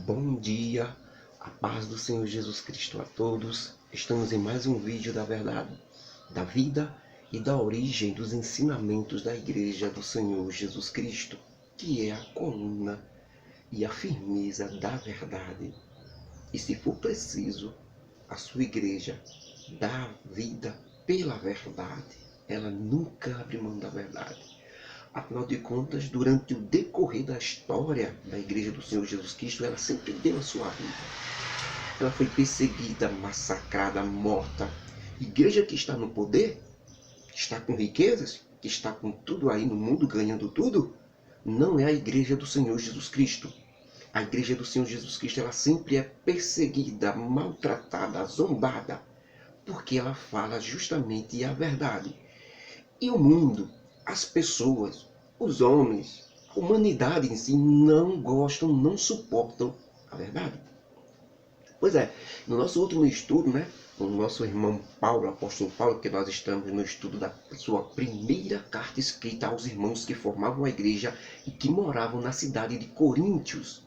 Bom dia, a paz do Senhor Jesus Cristo a todos. Estamos em mais um vídeo da verdade, da vida e da origem dos ensinamentos da Igreja do Senhor Jesus Cristo, que é a coluna e a firmeza da verdade. E se for preciso, a sua igreja dá vida pela verdade. Ela nunca abre mão da verdade. Afinal de contas, durante o decorrer da história da Igreja do Senhor Jesus Cristo, ela sempre deu a sua vida. Ela foi perseguida, massacrada, morta. Igreja que está no poder, que está com riquezas, que está com tudo aí no mundo, ganhando tudo, não é a Igreja do Senhor Jesus Cristo. A Igreja do Senhor Jesus Cristo, ela sempre é perseguida, maltratada, zombada, porque ela fala justamente a verdade. E o mundo, as pessoas, os homens, a humanidade em si não gostam, não suportam a verdade. Pois é, no nosso último estudo, o nosso irmão Paulo, apóstolo Paulo, que nós estamos no estudo da sua primeira carta escrita aos irmãos que formavam a igreja e que moravam na cidade de Coríntios.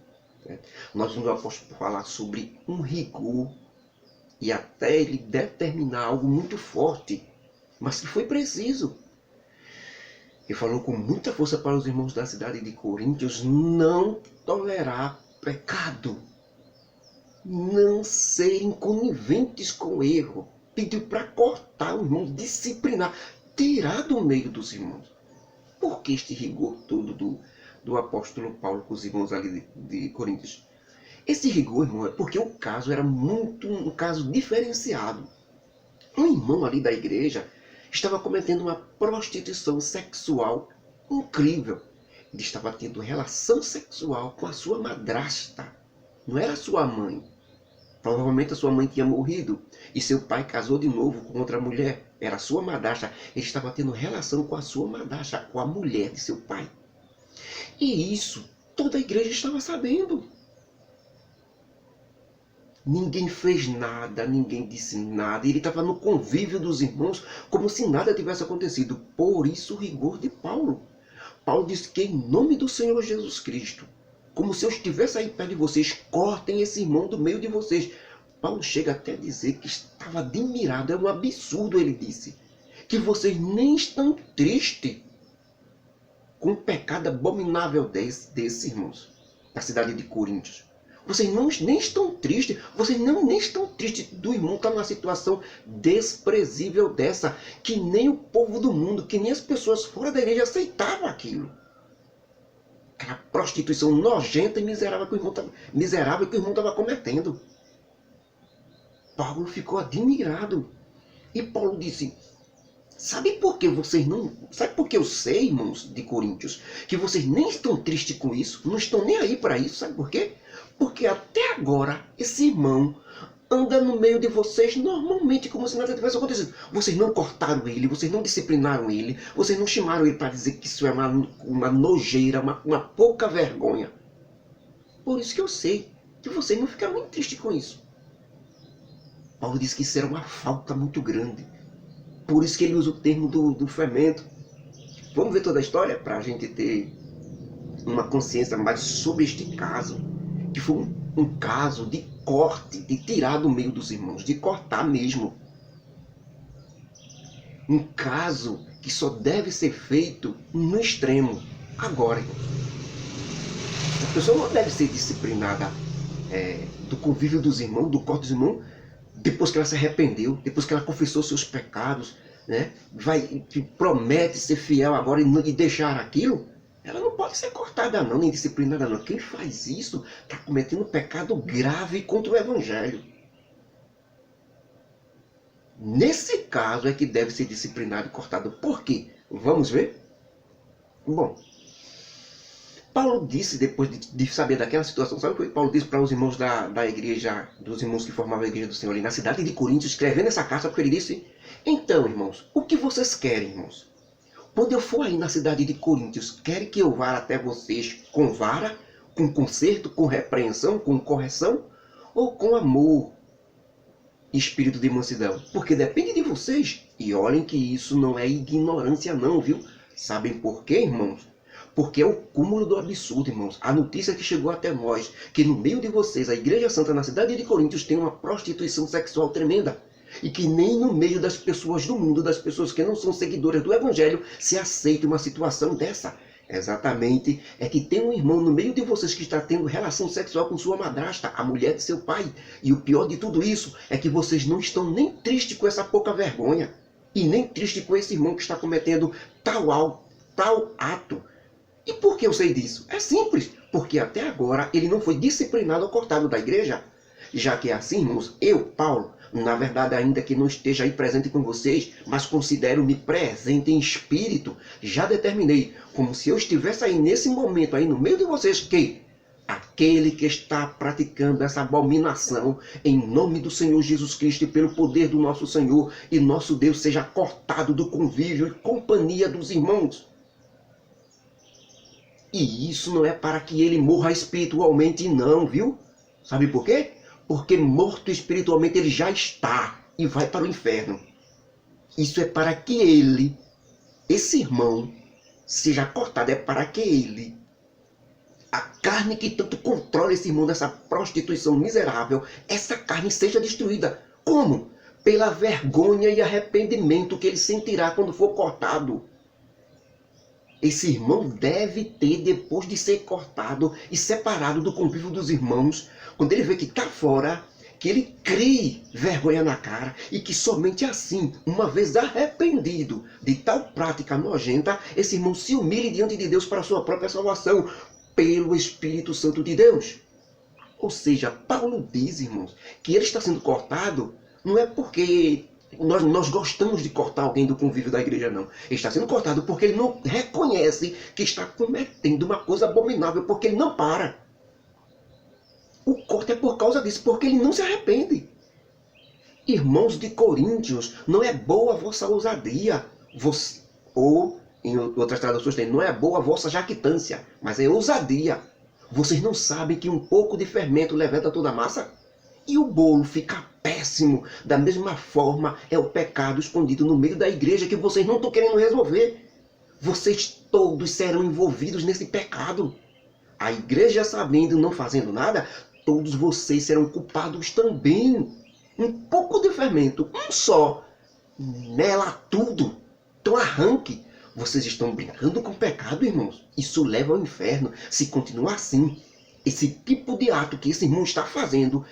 Nós vimos o apóstolo falar sobre um rigor e até ele determinar algo muito forte, mas que foi preciso. Ele falou com muita força para os irmãos da cidade de Coríntios não tolerar pecado, não serem coniventes com o erro. Pediu para cortar o irmão, disciplinar, tirar do meio dos irmãos. Por que este rigor todo do apóstolo Paulo com os irmãos ali de Coríntios? Esse rigor, irmão, é porque o caso era um caso diferenciado. Um irmão ali da igreja estava cometendo uma prostituição sexual incrível. Ele estava tendo relação sexual com a sua madrasta. Não era sua mãe. Provavelmente a sua mãe tinha morrido e seu pai casou de novo com outra mulher. Era a sua madrasta. Ele estava tendo relação com a sua madrasta, com a mulher de seu pai. E isso toda a igreja estava sabendo. Ninguém fez nada, ninguém disse nada. Ele estava no convívio dos irmãos como se nada tivesse acontecido. Por isso o rigor de Paulo. Paulo disse que em nome do Senhor Jesus Cristo, como se eu estivesse aí perto de vocês, cortem esse irmão do meio de vocês. Paulo chega até a dizer que estava admirado, é um absurdo, ele disse, que vocês nem estão tristes com o pecado abominável desses irmãos da cidade de Coríntios. Vocês nem estão tristes, vocês nem estão tristes do irmão estar numa situação desprezível dessa, que nem o povo do mundo, que nem as pessoas fora da igreja aceitavam aquilo. Aquela prostituição nojenta e miserável que o irmão estava cometendo. Paulo ficou admirado. E Paulo disse, sabe por que eu sei, irmãos de Coríntios, que vocês nem estão tristes com isso, não estão nem aí para isso, sabe por quê? Porque até agora esse irmão anda no meio de vocês normalmente, como se nada tivesse acontecido. Vocês não cortaram ele, vocês não disciplinaram ele, vocês não chamaram ele para dizer que isso é uma nojeira, uma pouca vergonha. Por isso que eu sei que vocês não ficaram muito tristes com isso. Paulo disse que isso era uma falta muito grande. Por isso que ele usa o termo do fermento. Vamos ver toda a história para a gente ter uma consciência mais sobre este caso. Que foi um caso de corte, de tirar do meio dos irmãos, de cortar mesmo. Um caso que só deve ser feito no extremo, agora. A pessoa não deve ser disciplinada do convívio dos irmãos, do corte dos irmãos, depois que ela se arrependeu, depois que ela confessou seus pecados, promete ser fiel agora e deixar aquilo. Ela não pode ser cortada não, nem disciplinada não. Quem faz isso está cometendo um pecado grave contra o Evangelho. Nesse caso é que deve ser disciplinado e cortado. Por quê? Vamos ver? Bom, Paulo disse, depois de saber daquela situação, sabe o que Paulo disse para os irmãos da igreja, dos irmãos que formavam a igreja do Senhor ali na cidade de Coríntios, escrevendo essa carta, porque ele disse, então, irmãos, o que vocês querem, irmãos? Quando eu for aí na cidade de Coríntios, querem que eu vá até vocês com vara, com conserto, com repreensão, com correção? Ou com amor e espírito de mansidão? Porque depende de vocês. E olhem que isso não é ignorância não, viu? Sabem por quê, irmãos? Porque é o cúmulo do absurdo, irmãos. A notícia que chegou até nós, que no meio de vocês, a Igreja Santa na cidade de Coríntios tem uma prostituição sexual tremenda. E que nem no meio das pessoas do mundo, das pessoas que não são seguidoras do Evangelho, se aceita uma situação dessa. Exatamente, é que tem um irmão no meio de vocês que está tendo relação sexual com sua madrasta, a mulher de seu pai. E o pior de tudo isso é que vocês não estão nem tristes com essa pouca vergonha. E nem tristes com esse irmão que está cometendo tal ato. E por que eu sei disso? É simples, porque até agora ele não foi disciplinado ou cortado da igreja. Já que é assim, irmãos, eu, Paulo, na verdade ainda que não esteja aí presente com vocês, mas considero-me presente em espírito, já determinei, como se eu estivesse aí nesse momento, aí no meio de vocês, que aquele que está praticando essa abominação, em nome do Senhor Jesus Cristo e pelo poder do nosso Senhor e nosso Deus, seja cortado do convívio e companhia dos irmãos. E isso não é para que ele morra espiritualmente, não, viu? Sabe por quê? Porque morto espiritualmente ele já está e vai para o inferno. Isso é para que ele, esse irmão, seja cortado. É para que ele, a carne que tanto controla esse irmão dessa prostituição miserável, essa carne seja destruída. Como? Pela vergonha e arrependimento que ele sentirá quando for cortado. Esse irmão deve ter, depois de ser cortado e separado do convívio dos irmãos, quando ele vê que está fora, que ele crie vergonha na cara e que somente assim, uma vez arrependido de tal prática nojenta, esse irmão se humilhe diante de Deus para a sua própria salvação, pelo Espírito Santo de Deus. Ou seja, Paulo diz, irmãos, que ele está sendo cortado não é porque nós gostamos de cortar alguém do convívio da igreja, não. Ele está sendo cortado porque ele não reconhece que está cometendo uma coisa abominável, porque ele não para. O corte é por causa disso, porque ele não se arrepende. Irmãos de Coríntios, não é boa a vossa ousadia. Ou, em outras traduções tem, não é boa a vossa jactância, mas é ousadia. Vocês não sabem que um pouco de fermento levanta toda a massa? E o bolo fica péssimo. Da mesma forma, é o pecado escondido no meio da igreja que vocês não estão querendo resolver. Vocês todos serão envolvidos nesse pecado. A igreja sabendo, não fazendo nada, todos vocês serão culpados também. Um pouco de fermento, um só, mela tudo. Então arranque. Vocês estão brincando com o pecado, irmãos. Isso leva ao inferno. Se continuar assim, esse tipo de ato que esse irmão está fazendo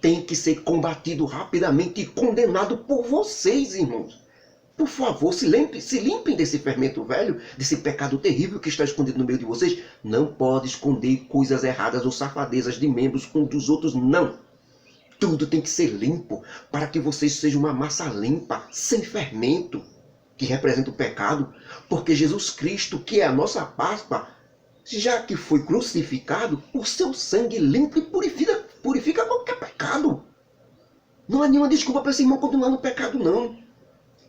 tem que ser combatido rapidamente e condenado por vocês, irmãos. Por favor, se limpem desse fermento velho, desse pecado terrível que está escondido no meio de vocês. Não pode esconder coisas erradas ou safadezas de membros uns dos outros, não. Tudo tem que ser limpo para que vocês sejam uma massa limpa, sem fermento, que representa o pecado. Porque Jesus Cristo, que é a nossa Páscoa, já que foi crucificado, o seu sangue limpa e purifica qualquer pecado. Não há nenhuma desculpa para esse irmão continuar no pecado, não.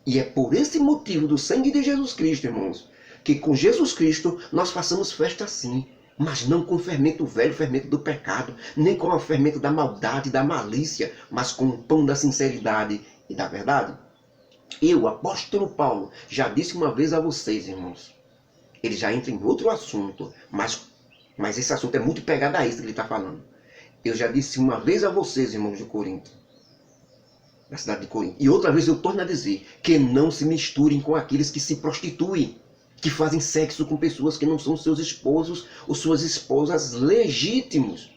E é por esse motivo do sangue de Jesus Cristo, irmãos, que com Jesus Cristo nós façamos festa sim, mas não com o fermento velho, o fermento do pecado, nem com o fermento da maldade, da malícia, mas com o pão da sinceridade e da verdade. Eu, apóstolo Paulo, já disse uma vez a vocês, irmãos, ele já entra em outro assunto, mas esse assunto é muito pegado a isso que ele está falando. Eu já disse uma vez a vocês, irmãos de Corinto, da cidade de Corinto, e outra vez eu torno a dizer, que não se misturem com aqueles que se prostituem, que fazem sexo com pessoas que não são seus esposos ou suas esposas legítimos.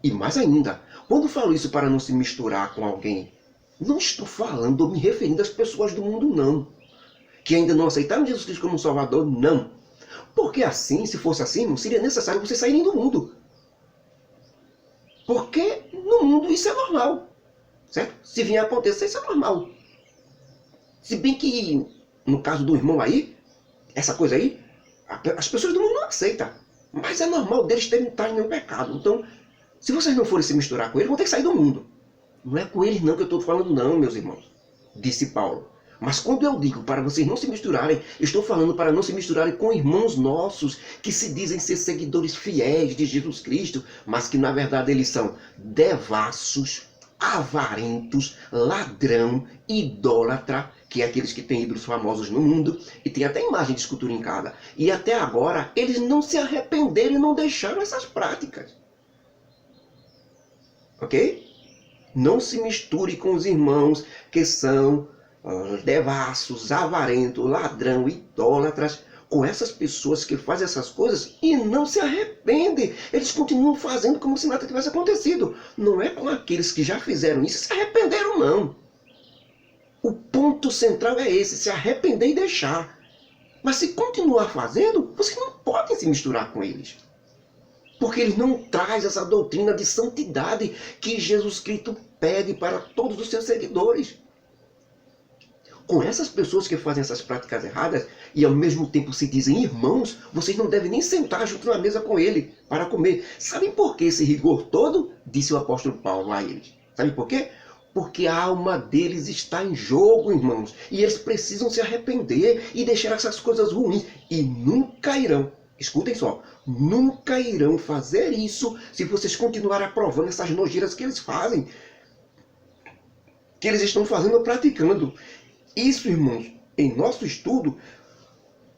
E mais ainda, quando falo isso para não se misturar com alguém, não estou falando ou me referindo às pessoas do mundo, não. Que ainda não aceitaram Jesus Cristo como Salvador, não. Porque assim, se fosse assim, não seria necessário vocês saírem do mundo. Porque no mundo isso é normal. Certo? Se vier a acontecer, isso é normal. Se bem que, no caso do irmão aí, essa coisa aí, as pessoas do mundo não aceitam. Mas é normal deles estarem no pecado. Então, se vocês não forem se misturar com eles, vão ter que sair do mundo. Não é com eles não que eu estou falando não, meus irmãos. Disse Paulo. Mas quando eu digo para vocês não se misturarem, eu estou falando para não se misturarem com irmãos nossos que se dizem ser seguidores fiéis de Jesus Cristo, mas que na verdade eles são devassos, avarentos, ladrão, idólatra, que é aqueles que têm ídolos famosos no mundo, e tem até imagem de escultura em casa. E até agora, eles não se arrependeram e não deixaram essas práticas. Ok? Não se misture com os irmãos que são devassos, avarentos, ladrão, idólatras, com essas pessoas que fazem essas coisas e não se arrependem. Eles continuam fazendo como se nada tivesse acontecido. Não é com aqueles que já fizeram isso e se arrependeram, não. O ponto central é esse, se arrepender e deixar. Mas se continuar fazendo, vocês não podem se misturar com eles. Porque eles não trazem essa doutrina de santidade que Jesus Cristo pede para todos os seus seguidores. Com essas pessoas que fazem essas práticas erradas e ao mesmo tempo se dizem irmãos, vocês não devem nem sentar junto na mesa com ele para comer. Sabem por que esse rigor todo? Disse o apóstolo Paulo a eles. Sabem por quê? Porque a alma deles está em jogo, irmãos. E eles precisam se arrepender e deixar essas coisas ruins. E nunca irão, escutem só, nunca irão fazer isso se vocês continuarem aprovando essas nojeiras que eles fazem. Que eles estão fazendo ou praticando. Isso, irmãos, em nosso estudo,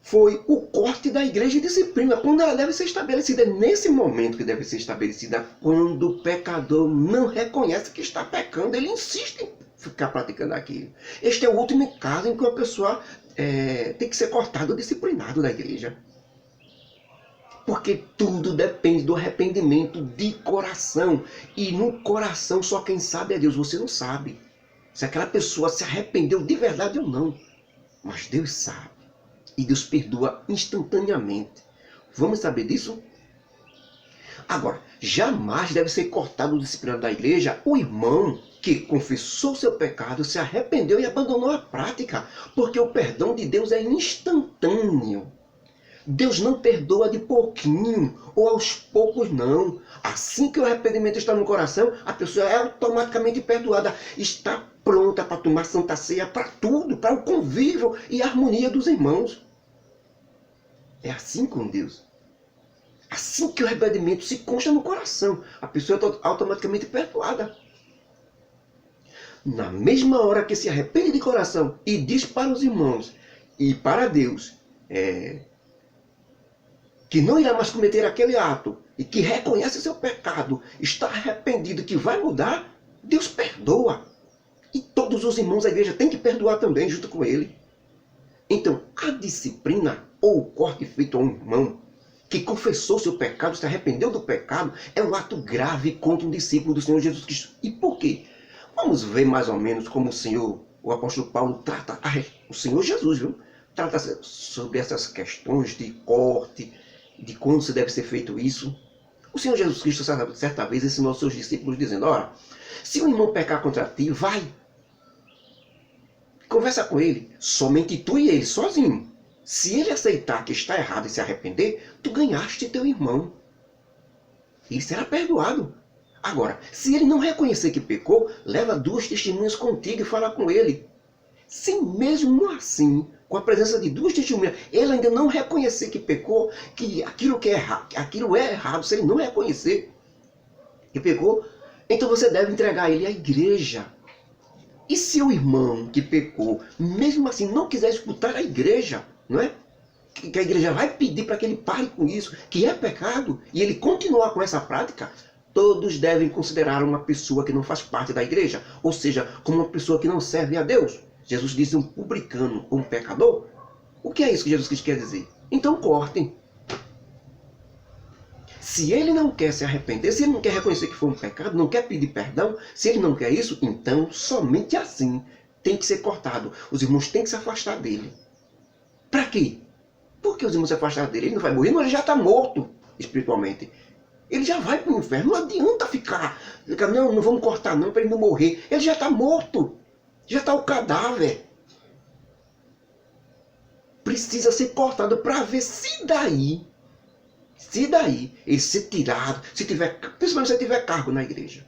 foi o corte da igreja de disciplina, quando ela deve ser estabelecida. É nesse momento que deve ser estabelecida, quando o pecador não reconhece que está pecando, ele insiste em ficar praticando aquilo. Este é o último caso em que uma pessoa tem que ser cortado ou disciplinado da igreja. Porque tudo depende do arrependimento de coração. E no coração só quem sabe é Deus, você não sabe se aquela pessoa se arrependeu de verdade ou não. Mas Deus sabe. E Deus perdoa instantaneamente. Vamos saber disso? Agora, jamais deve ser cortado o disciplinado da igreja o irmão que confessou seu pecado, se arrependeu e abandonou a prática. Porque o perdão de Deus é instantâneo. Deus não perdoa de pouquinho ou aos poucos, não. Assim que o arrependimento está no coração, a pessoa é automaticamente perdoada. Está pronta para tomar santa ceia, para tudo, para o convívio e a harmonia dos irmãos. É assim com Deus. Assim que o arrependimento se consta no coração, a pessoa é automaticamente perdoada. Na mesma hora que se arrepende de coração e diz para os irmãos e para Deus que não irá mais cometer aquele ato e que reconhece seu pecado, está arrependido, que vai mudar, Deus perdoa. E todos os irmãos da igreja têm que perdoar também junto com ele. Então, a disciplina ou o corte feito a um irmão que confessou seu pecado, se arrependeu do pecado, é um ato grave contra um discípulo do Senhor Jesus Cristo. E por quê? Vamos ver mais ou menos como o apóstolo Paulo trata, o Senhor Jesus, viu? Trata sobre essas questões de corte, de quando se deve ser feito isso. O Senhor Jesus Cristo, certa vez, ensinou aos seus discípulos dizendo, ora, se um irmão pecar contra ti, vai. Conversa com ele, somente tu e ele, sozinho. Se ele aceitar que está errado e se arrepender, tu ganhaste teu irmão. Ele será perdoado. Agora, se ele não reconhecer que pecou, leva 2 testemunhas contigo e fala com ele. Se mesmo assim, com a presença de 2 testemunhas, ele ainda não reconhecer que pecou, que aquilo é errado, se ele não reconhecer que pecou, então você deve entregar ele à igreja. E se o irmão que pecou, mesmo assim, não quiser escutar a igreja, não é? Que a igreja vai pedir para que ele pare com isso, que é pecado, e ele continuar com essa prática, todos devem considerar uma pessoa que não faz parte da igreja, ou seja, como uma pessoa que não serve a Deus. Jesus disse um publicano, um pecador. O que é isso que Jesus Cristo quer dizer? Então cortem. Se ele não quer se arrepender, se ele não quer reconhecer que foi um pecado, não quer pedir perdão, se ele não quer isso, então somente assim tem que ser cortado. Os irmãos têm que se afastar dele. Para quê? Por que os irmãos se afastaram dele? Ele não vai morrer, não, ele já está morto espiritualmente. Ele já vai para o inferno, não adianta ficar, não vamos cortar não para ele não morrer. Ele já está morto, já está o cadáver. Precisa ser cortado para ver se daí ele ser tirado, principalmente se tiver cargo na igreja.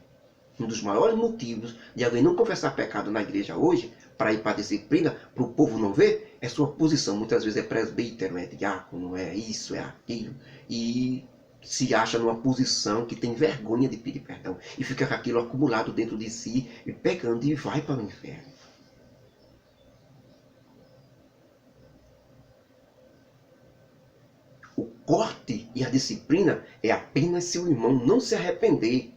Um dos maiores motivos de alguém não confessar pecado na igreja hoje, para ir para a disciplina, para o povo não ver, é sua posição. Muitas vezes é presbítero, é diácono, é isso, é aquilo. E se acha numa posição que tem vergonha de pedir perdão. E fica com aquilo acumulado dentro de si, e pecando e vai para o inferno. corte e a disciplina é apenas se o irmão não se arrepender.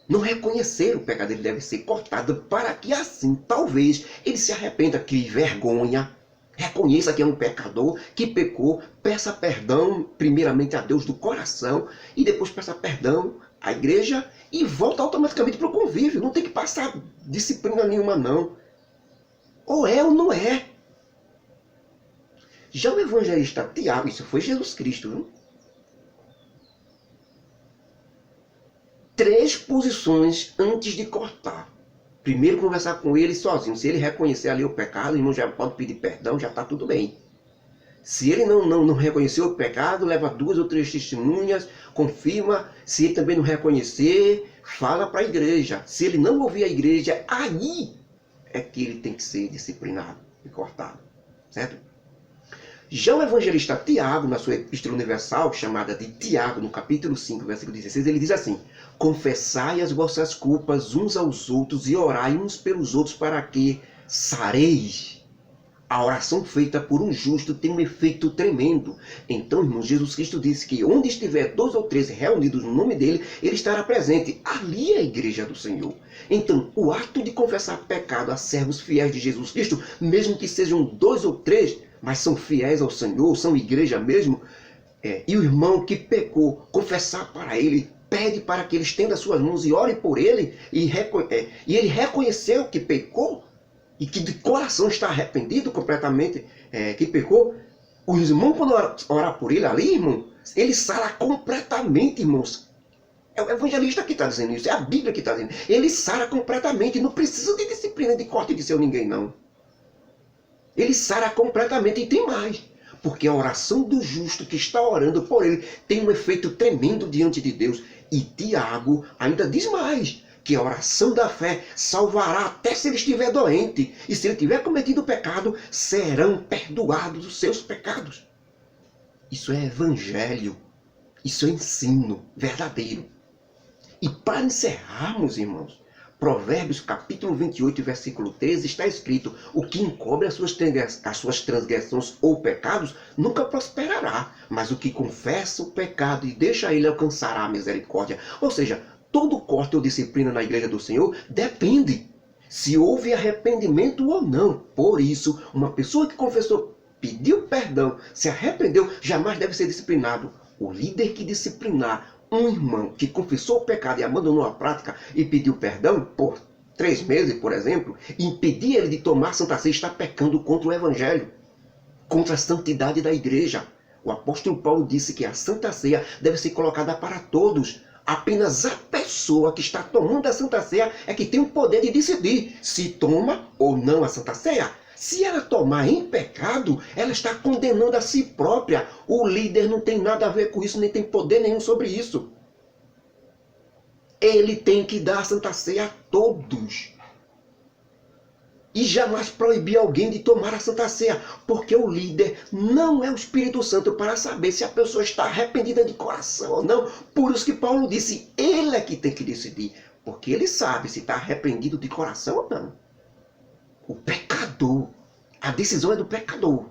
Não reconhecer o pecado, ele deve ser cortado para que assim, talvez, ele se arrependa, crie vergonha, reconheça que é um pecador, que pecou, peça perdão primeiramente a Deus do coração e depois peça perdão à igreja e volta automaticamente para o convívio. Não tem que passar disciplina nenhuma não. Ou é ou não é. Já o evangelista Tiago, isso foi Jesus Cristo, viu? 3 posições antes de cortar. Primeiro, conversar com ele sozinho. Se ele reconhecer ali o pecado, o irmão já pode pedir perdão, já está tudo bem. Se ele não reconheceu o pecado, leva 2 ou 3 testemunhas, confirma. Se ele também não reconhecer, fala para a igreja. Se ele não ouvir a igreja, aí é que ele tem que ser disciplinado e cortado. Certo? Já o evangelista Tiago, na sua epístola universal, chamada de Tiago, no capítulo 5, versículo 16, ele diz assim: confessai as vossas culpas uns aos outros e orai uns pelos outros para que sareis. A oração feita por um justo tem um efeito tremendo. Então, irmãos, Jesus Cristo disse que onde estiver 2 ou 3 reunidos no nome dele, ele estará presente. Ali é a igreja do Senhor. Então, o ato de confessar pecado a servos fiéis de Jesus Cristo, mesmo que sejam 2 ou 3, mas são fiéis ao Senhor, são igreja mesmo, e o irmão que pecou, confessar para ele, pede para que ele estenda as suas mãos e ore por ele, e ele reconheceu que pecou, e que de coração está arrependido completamente, que pecou, o irmão, quando orar por ele ali, irmão, ele sara completamente, irmãos. É o evangelista que está dizendo isso, é a Bíblia que está dizendo. Ele sara completamente, não precisa de disciplina, de corte de seu ninguém, não. Ele sara completamente e tem mais. Porque a oração do justo que está orando por ele tem um efeito tremendo diante de Deus. E Tiago ainda diz mais, que a oração da fé salvará até se ele estiver doente. E se ele tiver cometido pecado, serão perdoados os seus pecados. Isso é evangelho. Isso é ensino verdadeiro. E para encerrarmos, irmãos, Provérbios capítulo 28, versículo 13, está escrito: o que encobre as suas transgressões ou pecados nunca prosperará, mas o que confessa o pecado e deixa ele alcançará a misericórdia. Ou seja, todo corte ou disciplina na igreja do Senhor depende se houve arrependimento ou não. Por isso, uma pessoa que confessou, pediu perdão, se arrependeu, jamais deve ser disciplinado. O líder que disciplinar um irmão que confessou o pecado e abandonou a prática e pediu perdão por 3 meses, por exemplo, e impedir ele de tomar Santa Ceia, está pecando contra o Evangelho, contra a santidade da igreja. O apóstolo Paulo disse que a Santa Ceia deve ser colocada para todos. Apenas a pessoa que está tomando a Santa Ceia é que tem o poder de decidir se toma ou não a Santa Ceia. Se ela tomar em pecado, ela está condenando a si própria. O líder não tem nada a ver com isso, nem tem poder nenhum sobre isso. Ele tem que dar a Santa Ceia a todos. E jamais proibir alguém de tomar a Santa Ceia, porque o líder não é o Espírito Santo para saber se a pessoa está arrependida de coração ou não. Por isso que Paulo disse, ele é que tem que decidir, porque ele sabe se está arrependido de coração ou não. O pecador, a decisão é do pecador.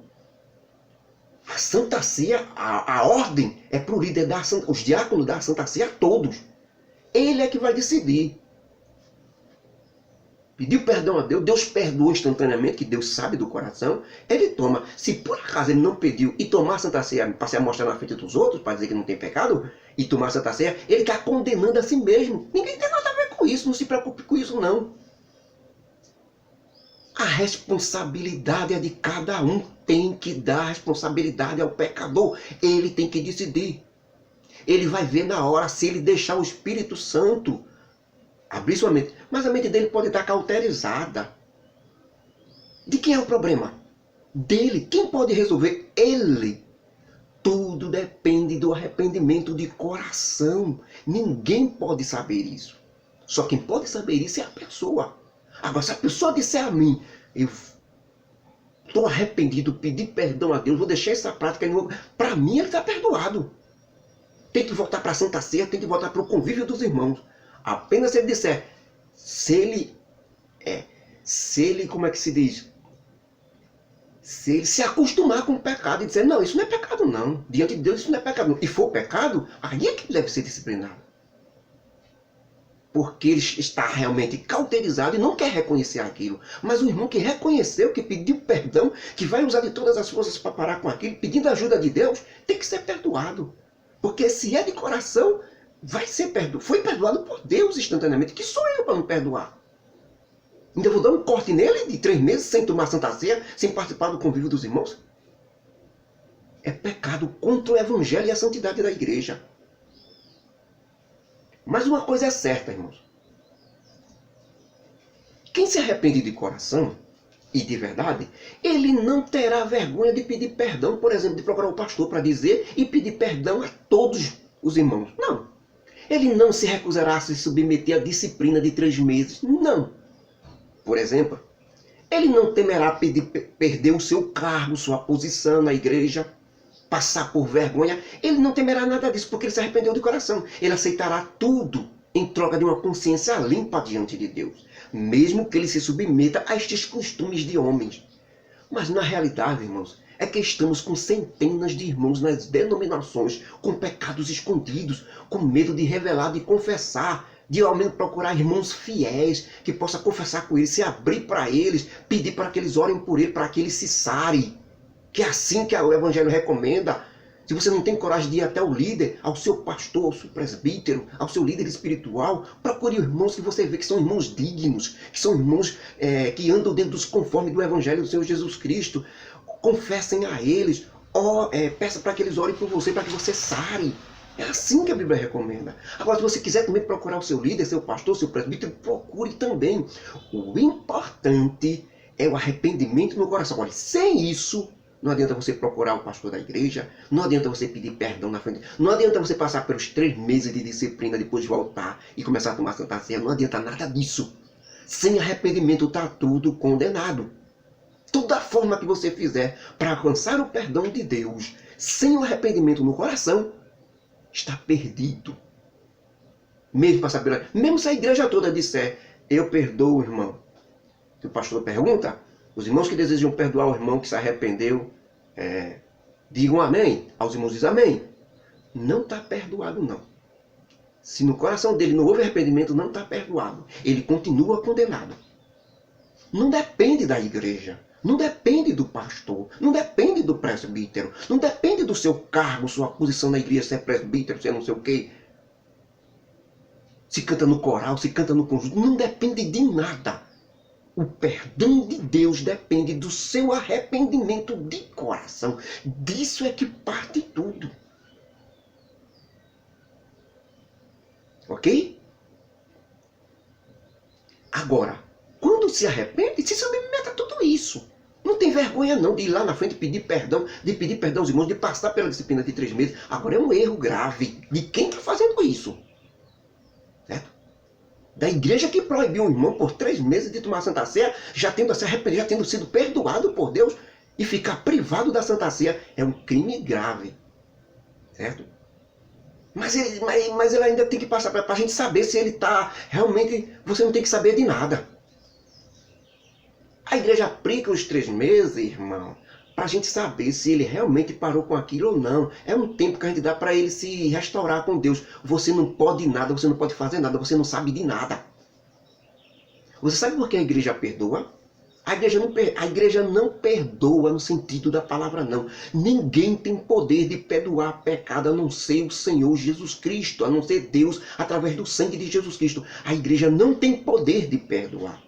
A Santa Ceia, a ordem é para o líder, os diáconos dar a Santa Ceia a todos. Ele é que vai decidir. Pediu perdão a Deus, Deus perdoou instantaneamente, que Deus sabe do coração, ele toma. Se por acaso ele não pediu e tomar a Santa Ceia para se amostrar na frente dos outros, para dizer que não tem pecado, e tomar a Santa Ceia, ele está condenando a si mesmo. Ninguém tem nada a ver com isso, não se preocupe com isso não. A responsabilidade é de cada um, tem que dar responsabilidade ao pecador, ele tem que decidir. Ele vai ver na hora se ele deixar o Espírito Santo abrir sua mente. Mas a mente dele pode estar cauterizada. De quem é o problema? Dele. Quem pode resolver? Ele. Tudo depende do arrependimento de coração. Ninguém pode saber isso. Só quem pode saber isso é a pessoa. Agora, se a pessoa disser a mim, eu estou arrependido, pedi perdão a Deus, vou deixar essa prática, para mim ele está perdoado. Tem que voltar para a Santa Ceia, tem que voltar para o convívio dos irmãos. Apenas se ele disser, se ele, como é que se diz? Se ele se acostumar com o pecado e dizer, não, isso não é pecado não, diante de Deus isso não é pecado não, e for pecado, aí é que ele deve ser disciplinado. Porque ele está realmente cauterizado e não quer reconhecer aquilo. Mas o irmão que reconheceu, que pediu perdão, que vai usar de todas as forças para parar com aquilo, pedindo ajuda de Deus, tem que ser perdoado. Porque se é de coração, vai ser perdoado. Foi perdoado por Deus instantaneamente. Que sou eu para não perdoar? Ainda vou dar um corte nele de 3 meses sem tomar Santa Ceia, sem participar do convívio dos irmãos? É pecado contra o Evangelho e a santidade da igreja. Mas uma coisa é certa, irmãos. Quem se arrepende de coração e de verdade, ele não terá vergonha de pedir perdão, por exemplo, de procurar o pastor para dizer e pedir perdão a todos os irmãos. Não. Ele não se recusará a se submeter à disciplina de 3 meses. Não. Por exemplo, ele não temerá perder o seu cargo, sua posição na igreja, passar por vergonha. Ele não temerá nada disso, porque ele se arrependeu de coração. Ele aceitará tudo em troca de uma consciência limpa diante de Deus, mesmo que ele se submeta a estes costumes de homens. Mas na realidade, irmãos, é que estamos com centenas de irmãos nas denominações, com pecados escondidos, com medo de revelar, de confessar, de ao menos procurar irmãos fiéis, que possa confessar com eles, se abrir para eles, pedir para que eles orem por ele, para que ele se sare. Que é assim que o Evangelho recomenda. Se você não tem coragem de ir até o líder, ao seu pastor, ao seu presbítero, ao seu líder espiritual, procure irmãos que você vê que são irmãos dignos, que são irmãos que andam dentro dos conformes do Evangelho do Senhor Jesus Cristo. Confessem a eles, peça para que eles orem por você, para que você sare. É assim que a Bíblia recomenda. Agora, se você quiser também procurar o seu líder, seu pastor, seu presbítero, procure também. O importante é o arrependimento no coração. Olha, sem isso, não adianta você procurar o pastor da igreja, não adianta você pedir perdão na frente, não adianta você passar pelos 3 meses de disciplina, depois voltar e começar a tomar Santa Ceia, não adianta nada disso. Sem arrependimento está tudo condenado. Toda forma que você fizer para alcançar o perdão de Deus, sem o arrependimento no coração, está perdido. Mesmo se a igreja toda disser, eu perdoo o irmão. O pastor pergunta, os irmãos que desejam perdoar o irmão que se arrependeu, digam amém. Aos irmãos dizem amém. Não está perdoado, não. Se no coração dele não houve arrependimento, não está perdoado. Ele continua condenado. Não depende da igreja. Não depende do pastor, não depende do presbítero, não depende do seu cargo, sua posição na igreja, se é presbítero, se é não sei o quê. Se canta no coral, se canta no conjunto, não depende de nada. O perdão de Deus depende do seu arrependimento de coração. Disso é que parte tudo. Ok? Agora, quando se arrepende, se submete a tudo isso. Não tem vergonha não de ir lá na frente pedir perdão aos irmãos, de passar pela disciplina de 3 meses. Agora é um erro grave de quem está fazendo isso. Certo? Da igreja que proibiu um irmão por 3 meses de tomar a Santa Ceia, já tendo se arrependido, já tendo sido perdoado por Deus, e ficar privado da Santa Ceia é um crime grave. Certo? Mas ele ainda tem que passar para a gente saber se ele está realmente... Você não tem que saber de nada. A igreja aplica os 3 meses, irmão, para a gente saber se ele realmente parou com aquilo ou não. É um tempo que a gente dá para ele se restaurar com Deus. Você não pode nada, você não pode fazer nada, você não sabe de nada. Você sabe por que a igreja perdoa? A igreja não perdoa no sentido da palavra, não. Ninguém tem poder de perdoar pecado a não ser o Senhor Jesus Cristo, a não ser Deus através do sangue de Jesus Cristo. A igreja não tem poder de perdoar.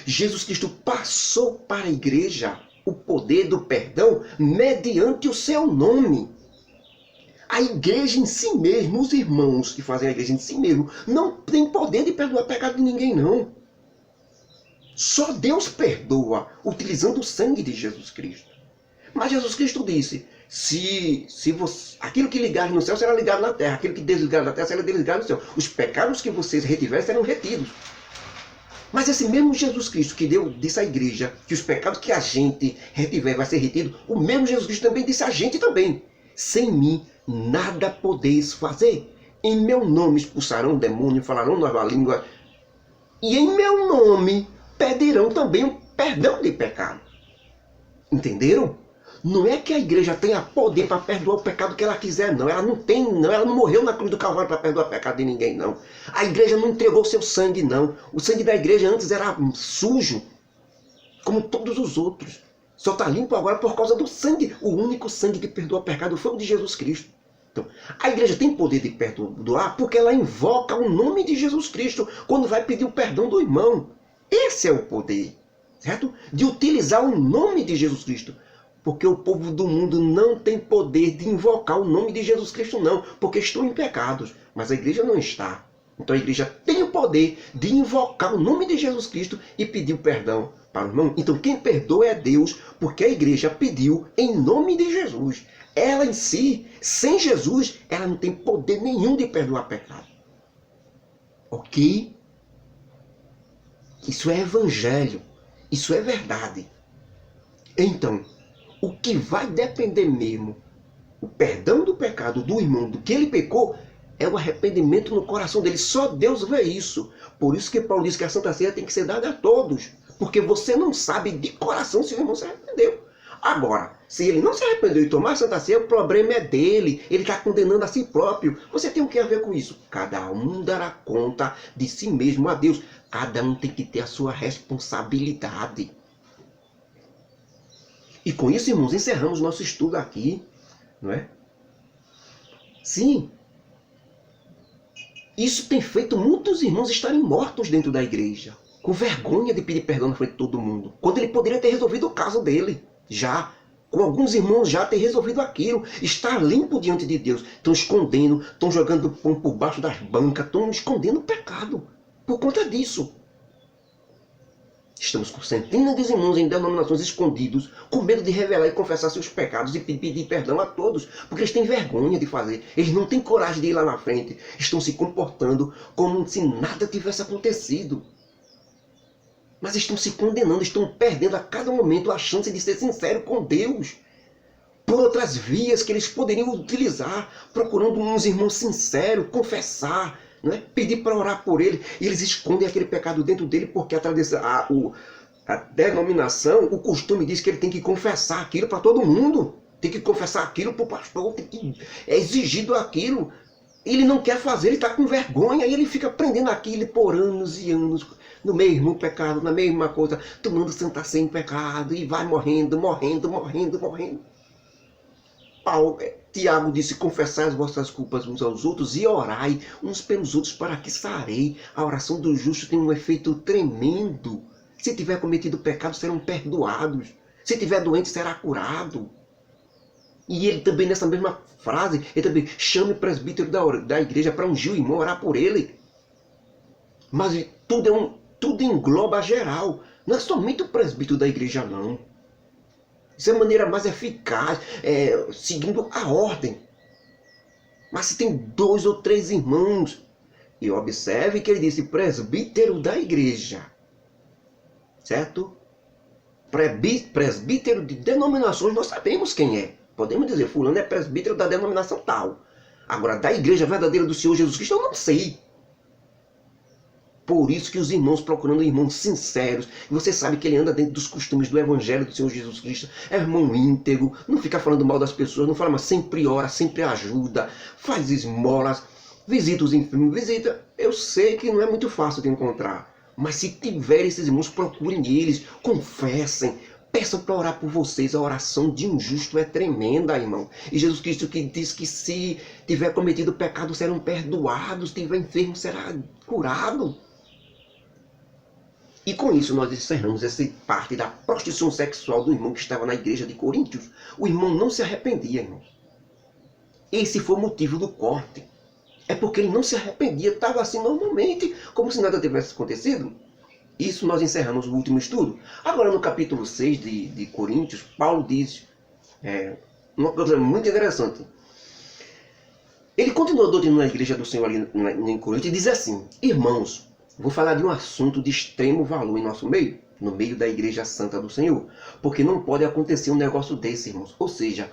Jesus Cristo passou para a igreja o poder do perdão mediante o seu nome. A igreja em si mesmo, os irmãos que fazem a igreja em si mesmo, não tem poder de perdoar pecado de ninguém, não. Só Deus perdoa, utilizando o sangue de Jesus Cristo. Mas Jesus Cristo disse, aquilo que ligar no céu será ligado na terra, aquilo que desligar na terra será desligado no céu. Os pecados que vocês retiverem serão retidos. Mas esse mesmo Jesus Cristo que disse à igreja que os pecados que a gente retiver vai ser retido, o mesmo Jesus Cristo também disse a gente também. Sem mim nada podeis fazer. Em meu nome expulsarão o demônio, falarão nova língua. E em meu nome pedirão também o perdão de pecado. Entenderam? Não é que a igreja tenha poder para perdoar o pecado que ela quiser, não. Ela não tem, não. Ela não morreu na cruz do Calvário para perdoar o pecado de ninguém, não. A igreja não entregou seu sangue, não. O sangue da igreja antes era sujo, como todos os outros. Só está limpo agora por causa do sangue. O único sangue que perdoa o pecado foi o de Jesus Cristo. Então, a igreja tem poder de perdoar porque ela invoca o nome de Jesus Cristo quando vai pedir o perdão do irmão. Esse é o poder, certo? De utilizar o nome de Jesus Cristo. Porque o povo do mundo não tem poder de invocar o nome de Jesus Cristo, não. Porque estão em pecados. Mas a igreja não está. Então a igreja tem o poder de invocar o nome de Jesus Cristo e pedir o perdão para o irmão. Então quem perdoa é Deus, porque a igreja pediu em nome de Jesus. Ela em si, sem Jesus, ela não tem poder nenhum de perdoar pecado. Ok? Isso é evangelho. Isso é verdade. Então, o que vai depender mesmo, o perdão do pecado do irmão, do que ele pecou, é o arrependimento no coração dele. Só Deus vê isso. Por isso que Paulo diz que a Santa Ceia tem que ser dada a todos. Porque você não sabe de coração se o irmão se arrependeu. Agora, se ele não se arrependeu e tomar a Santa Ceia, o problema é dele. Ele está condenando a si próprio. Você tem o que a ver com isso? Cada um dará conta de si mesmo a Deus. Cada um tem que ter a sua responsabilidade. E com isso, irmãos, encerramos nosso estudo aqui, não é? Sim. Isso tem feito muitos irmãos estarem mortos dentro da igreja, com vergonha de pedir perdão na frente de todo mundo, quando ele poderia ter resolvido o caso dele, já. Com alguns irmãos já ter resolvido aquilo, estar limpo diante de Deus. Estão escondendo, estão jogando pão por baixo das bancas, estão escondendo o pecado por conta disso. Estamos com centenas de irmãos em denominações escondidos, com medo de revelar e confessar seus pecados e pedir perdão a todos, porque eles têm vergonha de fazer. Eles não têm coragem de ir lá na frente. Estão se comportando como se nada tivesse acontecido. Mas estão se condenando, estão perdendo a cada momento a chance de ser sincero com Deus. Por outras vias que eles poderiam utilizar, procurando uns irmãos sinceros, confessar, não é? Pedir para orar por ele, e eles escondem aquele pecado dentro dele, porque a denominação, o costume diz que ele tem que confessar aquilo para todo mundo, tem que confessar aquilo para o pastor, é exigido aquilo. Ele não quer fazer, ele está com vergonha, e ele fica prendendo aquilo por anos e anos, no mesmo pecado, na mesma coisa, tomando Santa Ceia em pecado, e vai morrendo, morrendo, morrendo, morrendo. Tiago disse: confessai as vossas culpas uns aos outros e orai uns pelos outros para que sarei. A oração do justo tem um efeito tremendo. Se tiver cometido pecado, serão perdoados. Se tiver doente, será curado. E ele também, nessa mesma frase, ele também chame o presbítero da igreja para ungir o irmão, orar por ele. Mas tudo engloba geral. Não é somente o presbítero da igreja, não. Isso é a maneira mais eficaz, seguindo a ordem. Mas se tem 2 ou 3 irmãos, e observe que ele disse presbítero da igreja, certo? Presbítero de denominações, nós sabemos quem é. Podemos dizer, fulano é presbítero da denominação tal. Agora, da igreja verdadeira do Senhor Jesus Cristo, eu não sei. Por isso que os irmãos, procurando irmãos sinceros, e você sabe que ele anda dentro dos costumes do Evangelho do Senhor Jesus Cristo, é irmão íntegro, não fica falando mal das pessoas, não fala, mas sempre ora, sempre ajuda, faz esmolas, visita os enfermos, visita. Eu sei que não é muito fácil de encontrar, mas se tiver esses irmãos, procurem eles, confessem, peçam para orar por vocês. A oração de um justo é tremenda, irmão. E Jesus Cristo que diz que se tiver cometido pecado, serão perdoados, se tiver enfermo, será curado. E com isso nós encerramos essa parte da prostituição sexual do irmão que estava na igreja de Coríntios. O irmão não se arrependia, irmãos. Esse foi o motivo do corte. É porque ele não se arrependia, estava assim normalmente, como se nada tivesse acontecido. Isso nós encerramos o último estudo. Agora no capítulo 6 de Coríntios, Paulo diz uma coisa muito interessante. Ele continua doutrinando a igreja do Senhor ali em Coríntios e diz assim: irmãos, vou falar de um assunto de extremo valor em nosso meio, no meio da igreja santa do Senhor. Porque não pode acontecer um negócio desse, irmãos. Ou seja,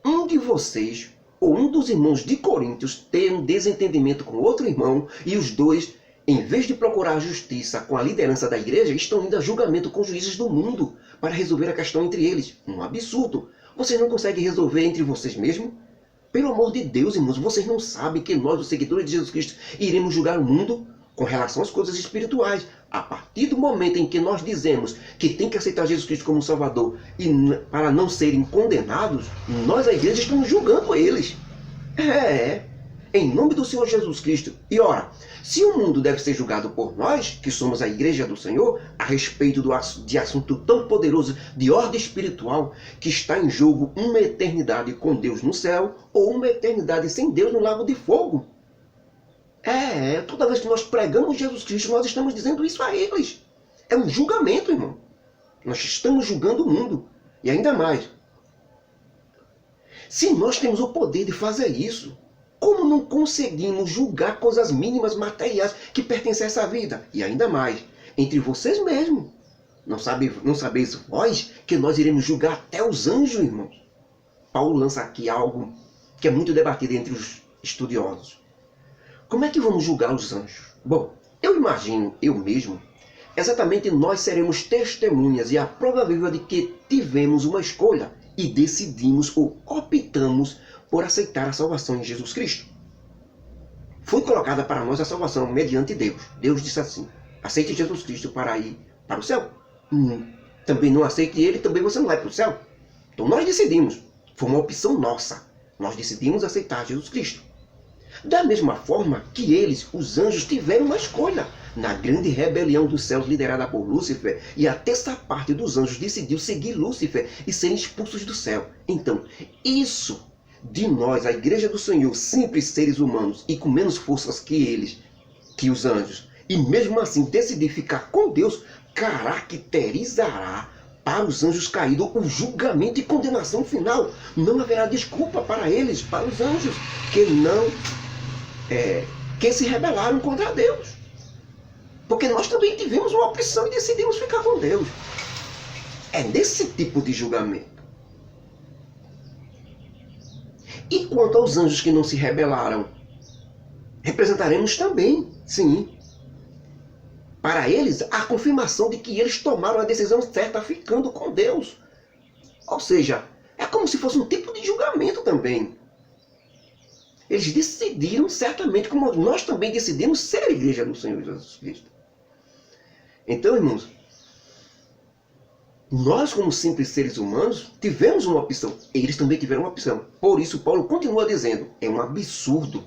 um de vocês, ou um dos irmãos de Coríntios, ter um desentendimento com outro irmão, e os dois em vez de procurar a justiça com a liderança da igreja, estão indo a julgamento com juízes do mundo para resolver a questão entre eles. Um absurdo. Vocês não conseguem resolver entre vocês mesmos? Pelo amor de Deus, irmãos, vocês não sabem que nós, os seguidores de Jesus Cristo, iremos julgar o mundo com relação às coisas espirituais. A partir do momento em que nós dizemos que tem que aceitar Jesus Cristo como Salvador e para não serem condenados, nós, a igreja, estamos julgando eles. Em nome do Senhor Jesus Cristo. E ora, se o mundo deve ser julgado por nós, que somos a igreja do Senhor, a respeito de assunto tão poderoso de ordem espiritual, que está em jogo uma eternidade com Deus no céu, ou uma eternidade sem Deus no lago de fogo. Toda vez que nós pregamos Jesus Cristo, nós estamos dizendo isso a eles. É um julgamento, irmão. Nós estamos julgando o mundo. E ainda mais, se nós temos o poder de fazer isso, como não conseguimos julgar coisas mínimas materiais que pertencem a essa vida? E ainda mais, entre vocês mesmos. Não sabeis vós que nós iremos julgar até os anjos, irmãos? Paulo lança aqui algo que é muito debatido entre os estudiosos. Como é que vamos julgar os anjos? Bom, eu imagino, eu mesmo, exatamente nós seremos testemunhas e a prova viva de que tivemos uma escolha e decidimos ou optamos por aceitar a salvação em Jesus Cristo. Foi colocada para nós a salvação mediante Deus. Deus disse assim: aceite Jesus Cristo para ir para o céu. Também não aceite ele, também você não vai para o céu. Então nós decidimos. Foi uma opção nossa. Nós decidimos aceitar Jesus Cristo. Da mesma forma que eles, os anjos, tiveram uma escolha. Na grande rebelião dos céus liderada por Lúcifer, e a terça parte dos anjos decidiu seguir Lúcifer e serem expulsos do céu. Então, isso de nós, a igreja do Senhor, simples seres humanos e com menos forças que eles, que os anjos, e mesmo assim decidir ficar com Deus, caracterizará para os anjos caídos o julgamento e condenação final. Não haverá desculpa para eles, para os anjos, que se rebelaram contra Deus. Porque nós também tivemos uma opção e decidimos ficar com Deus. É nesse tipo de julgamento. E quanto aos anjos que não se rebelaram, representaremos também, sim, para eles a confirmação de que eles tomaram a decisão certa ficando com Deus. Ou seja, é como se fosse um tipo de julgamento também. Eles decidiram certamente, como nós também decidimos ser a igreja do Senhor Jesus Cristo. Então, irmãos, nós como simples seres humanos tivemos uma opção. Eles também tiveram uma opção. Por isso Paulo continua dizendo: é um absurdo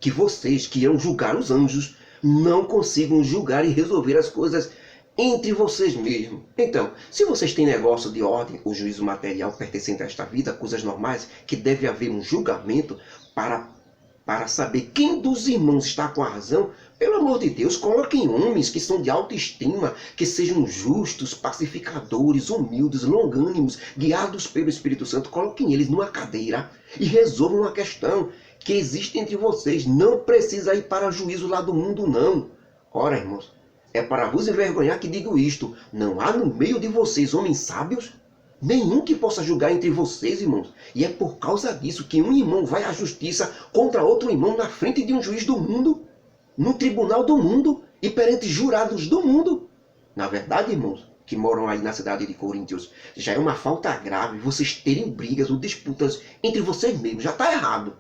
que vocês que irão julgar os anjos não consigam julgar e resolver as coisas entre vocês mesmos. Então, se vocês têm negócio de ordem ou juízo material pertencente a esta vida, coisas normais, que deve haver um julgamento para saber quem dos irmãos está com a razão, pelo amor de Deus, coloquem homens que são de autoestima, que sejam justos, pacificadores, humildes, longânimos, guiados pelo Espírito Santo. Coloquem eles numa cadeira e resolvam a questão que existe entre vocês. Não precisa ir para juízo lá do mundo, não. Ora, irmãos, é para vos envergonhar que digo isto: não há no meio de vocês homens sábios? Nenhum que possa julgar entre vocês, irmãos. E é por causa disso que um irmão vai à justiça contra outro irmão na frente de um juiz do mundo, no tribunal do mundo e perante jurados do mundo. Na verdade, irmãos, que moram aí na cidade de Coríntios, já é uma falta grave vocês terem brigas ou disputas entre vocês mesmos. Já está errado.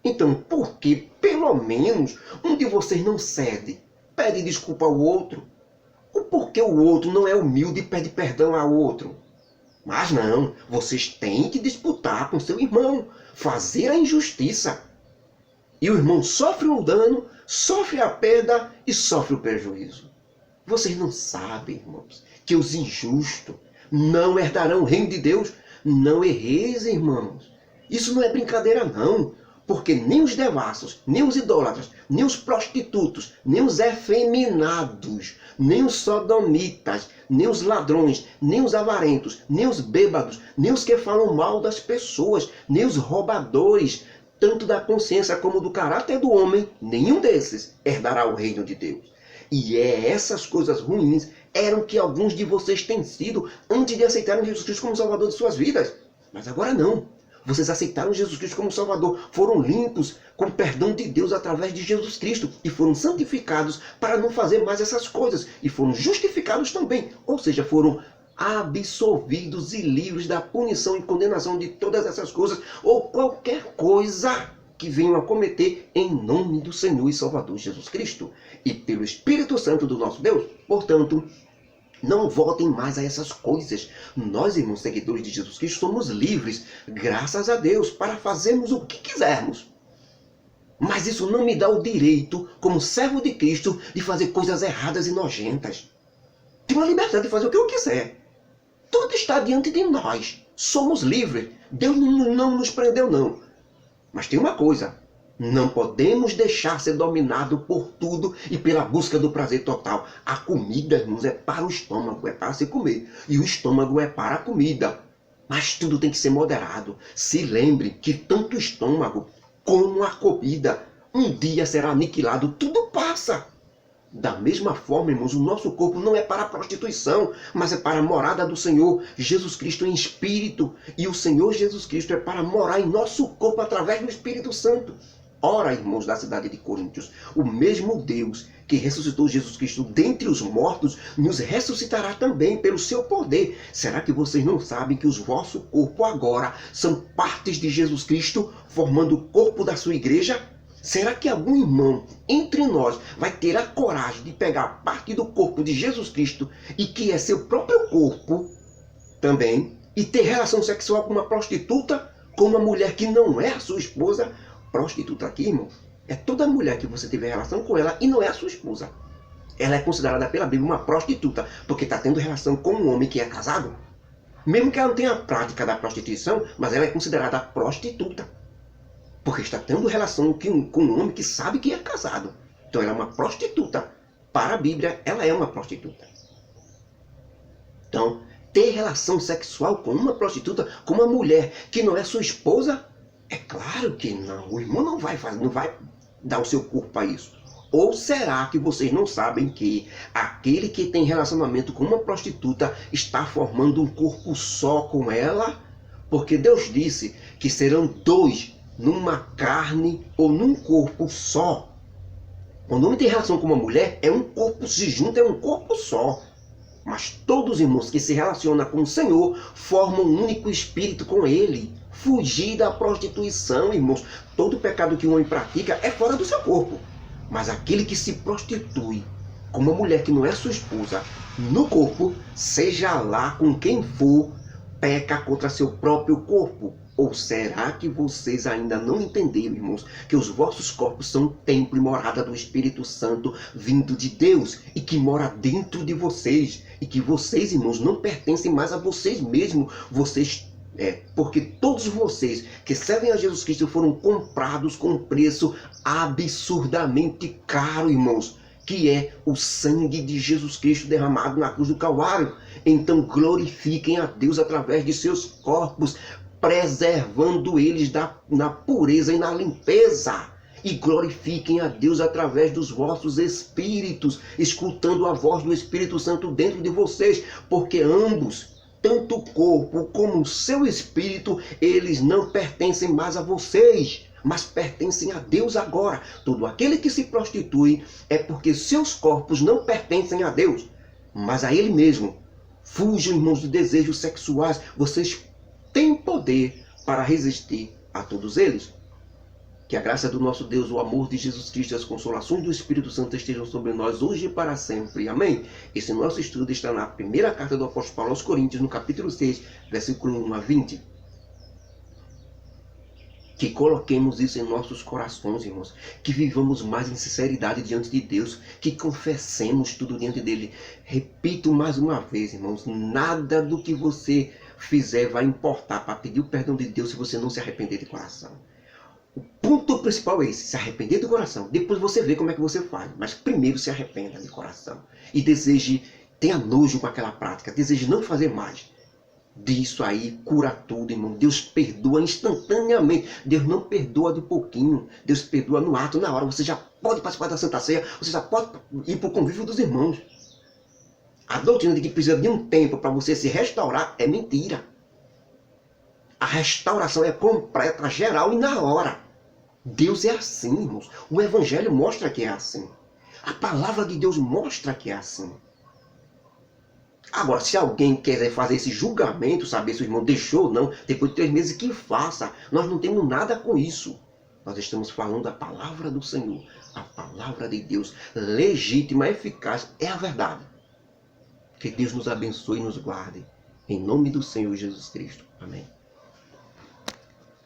Então, por que pelo menos um de vocês não cede, pede desculpa ao outro? Ou porque o outro não é humilde e pede perdão ao outro? Mas não, vocês têm que disputar com seu irmão, fazer a injustiça. E o irmão sofre o dano, sofre a perda e sofre o prejuízo. Vocês não sabem, irmãos, que os injustos não herdarão o reino de Deus? Não erreis, irmãos. Isso não é brincadeira, não. Porque nem os devassos, nem os idólatras, nem os prostitutos, nem os efeminados, nem os sodomitas, nem os ladrões, nem os avarentos, nem os bêbados, nem os que falam mal das pessoas, nem os roubadores, tanto da consciência como do caráter do homem, nenhum desses herdará o reino de Deus. E essas coisas ruins eram que alguns de vocês têm sido antes de aceitarem Jesus Cristo como Salvador de suas vidas. Mas agora não. Vocês aceitaram Jesus Cristo como Salvador, foram limpos com o perdão de Deus através de Jesus Cristo e foram santificados para não fazer mais essas coisas e foram justificados também, ou seja, foram absolvidos e livres da punição e condenação de todas essas coisas ou qualquer coisa que venham a cometer em nome do Senhor e Salvador Jesus Cristo e pelo Espírito Santo do nosso Deus. Portanto, não voltem mais a essas coisas. Nós, irmãos seguidores de Jesus Cristo, somos livres, graças a Deus, para fazermos o que quisermos. Mas isso não me dá o direito, como servo de Cristo, de fazer coisas erradas e nojentas. Tenho a liberdade de fazer o que eu quiser. Tudo está diante de nós. Somos livres. Deus não nos prendeu, não. Mas tem uma coisa. Não podemos deixar ser dominado por tudo e pela busca do prazer total. A comida, irmãos, é para o estômago, é para se comer. E o estômago é para a comida. Mas tudo tem que ser moderado. Se lembre que tanto o estômago como a comida um dia será aniquilado. Tudo passa. Da mesma forma, irmãos, o nosso corpo não é para a prostituição, mas é para a morada do Senhor Jesus Cristo em espírito. E o Senhor Jesus Cristo é para morar em nosso corpo através do Espírito Santo. Ora, irmãos da cidade de Coríntios, o mesmo Deus que ressuscitou Jesus Cristo dentre os mortos, nos ressuscitará também pelo seu poder. Será que vocês não sabem que os vossos corpos agora são partes de Jesus Cristo, formando o corpo da sua igreja? Será que algum irmão entre nós vai ter a coragem de pegar parte do corpo de Jesus Cristo, e que é seu próprio corpo também, e ter relação sexual com uma prostituta, com uma mulher que não é a sua esposa? Prostituta aqui, irmão, é toda mulher que você tiver relação com ela e não é a sua esposa. Ela é considerada pela Bíblia uma prostituta, porque está tendo relação com um homem que é casado. Mesmo que ela não tenha a prática da prostituição, mas ela é considerada prostituta. Porque está tendo relação com um homem que sabe que é casado. Então ela é uma prostituta. Para a Bíblia, ela é uma prostituta. Então, ter relação sexual com uma prostituta, com uma mulher que não é sua esposa, é claro que não. O irmão não vai dar o seu corpo a isso. Ou será que vocês não sabem que aquele que tem relacionamento com uma prostituta está formando um corpo só com ela? Porque Deus disse que serão dois numa carne ou num corpo só. Quando o homem tem relação com uma mulher, é um corpo, se junta, é um corpo só. Mas todos os irmãos que se relacionam com o Senhor formam um único espírito com Ele. Fugir da prostituição, irmãos. Todo pecado que um homem pratica é fora do seu corpo. Mas aquele que se prostitui com uma mulher que não é sua esposa, no corpo, seja lá com quem for, peca contra seu próprio corpo. Ou será que vocês ainda não entenderam, irmãos, que os vossos corpos são templo e morada do Espírito Santo vindo de Deus e que mora dentro de vocês? E que vocês, irmãos, não pertencem mais a vocês mesmos. Porque todos vocês que servem a Jesus Cristo foram comprados com um preço absurdamente caro, irmãos, que é o sangue de Jesus Cristo derramado na cruz do Calvário. Então glorifiquem a Deus através de seus corpos, preservando eles na pureza e na limpeza. E glorifiquem a Deus através dos vossos espíritos, escutando a voz do Espírito Santo dentro de vocês, porque ambos, tanto o corpo como o seu espírito, eles não pertencem mais a vocês, mas pertencem a Deus agora. Todo aquele que se prostitui é porque seus corpos não pertencem a Deus, mas a Ele mesmo. Fujam, irmãos, de desejos sexuais. Vocês têm poder para resistir a todos eles. Que a graça do nosso Deus, o amor de Jesus Cristo e as consolações do Espírito Santo estejam sobre nós hoje e para sempre. Amém? Esse nosso estudo está na primeira carta do apóstolo Paulo aos Coríntios, no capítulo 6, versículo 1 a 20. Que coloquemos isso em nossos corações, irmãos. Que vivamos mais em sinceridade diante de Deus. Que confessemos tudo diante dele. Repito mais uma vez, irmãos. Nada do que você fizer vai importar para pedir o perdão de Deus se você não se arrepender de coração. O ponto principal é esse, se arrepender do coração. Depois você vê como é que você faz. Mas primeiro se arrependa de coração. E deseje, tenha nojo com aquela prática. Deseje não fazer mais. Disso aí cura tudo, irmão. Deus perdoa instantaneamente. Deus não perdoa de pouquinho. Deus perdoa no ato, na hora. Você já pode participar da Santa Ceia. Você já pode ir para o convívio dos irmãos. A doutrina de que precisa de um tempo para você se restaurar é mentira. A restauração é completa, geral e na hora. Deus é assim, irmãos. O Evangelho mostra que é assim. A palavra de Deus mostra que é assim. Agora, se alguém quiser fazer esse julgamento, saber se o irmão deixou ou não, depois de 3 meses, que faça. Nós não temos nada com isso. Nós estamos falando da palavra do Senhor. A palavra de Deus, legítima, eficaz, é a verdade. Que Deus nos abençoe e nos guarde. Em nome do Senhor Jesus Cristo. Amém.